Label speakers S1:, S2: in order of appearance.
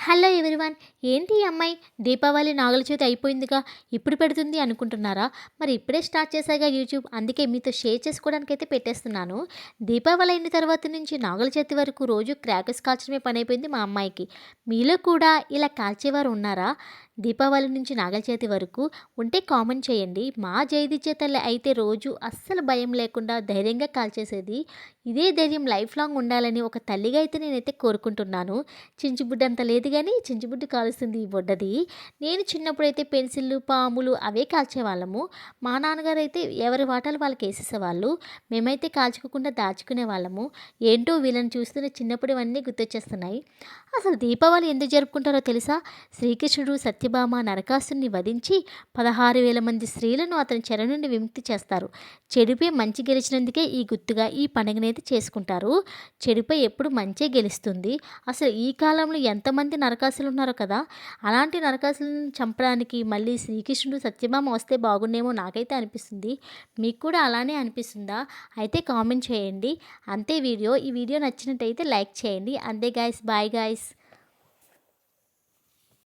S1: Hello everyone. ఏంటి ఈ అమ్మాయి దీపావళి నాగుల చవితి అయిపోయిందిగా, ఇప్పుడు పెడుతుంది అనుకుంటున్నారా? మరి ఇప్పుడే స్టార్ట్ చేశాగా యూట్యూబ్, అందుకే మీతో షేర్ చేసుకోవడానికైతే పెట్టేస్తున్నాను. దీపావళి అయిన తర్వాత నుంచి నాగుల చవితి వరకు రోజు క్రాకర్స్ కాల్చడమే పని అయిపోయింది మా అమ్మాయికి. మీలో కూడా ఇలా కాల్చేవారు ఉన్నారా? దీపావళి నుంచి నాగుల చవితి వరకు ఉంటే కామెంట్ చేయండి. మా జయదిత్య తల్లి అయితే రోజు అస్సలు భయం లేకుండా ధైర్యంగా కాల్చేసేది. ఇదే ధైర్యం లైఫ్ లాంగ్ ఉండాలని ఒక తల్లిగా అయితే నేనైతే కోరుకుంటున్నాను. చించుబుడ్డ అంత లేదు గానీ చించుబుడ్డి కాలుస్తుంది ఈ బుడ్డది. నేను చిన్నప్పుడైతే పెన్సిళ్ళు, పాములు అవే కాల్చేవాళ్ళము. మా నాన్నగారు అయితే ఎవరి వాటాలు వాళ్ళకి వేసేసేవాళ్ళు. మేమైతే కాల్చుకోకుండా దాచుకునే వాళ్ళము. ఏంటో వీళ్ళని చూస్తూనే చిన్నప్పుడివన్నీ గుర్తొచ్చేస్తున్నాయి. అసలు దీపావళి ఎందుకు జరుపుకుంటారో తెలుసా? శ్రీకృష్ణుడు సత్యభామ నరకాసుని వధించి 16,000 మంది స్త్రీలను అతని చెర నుండి విముక్తి చేస్తారు. చెడుపై మంచి గెలిచినందుకే ఈ గుర్తుగా ఈ పండుగనైతే చేసుకుంటారు. చెడుపై ఎప్పుడు మంచే గెలుస్తుంది. అసలు ఈ కాలంలో ఎంతమంది నరకాసులు ఉన్నారో కదా! అలాంటి నరకాసులను చంపడానికి మళ్ళీ శ్రీకృష్ణుడు సత్యభామ వస్తే బాగుండేమో నాకైతే అనిపిస్తుంది. మీకు కూడా అలానే అనిపిస్తుందా? అయితే కామెంట్ చేయండి. అంతే వీడియో. ఈ వీడియో నచ్చినట్టయితే లైక్ చేయండి. అంతే గాయ్స్. Bye guys.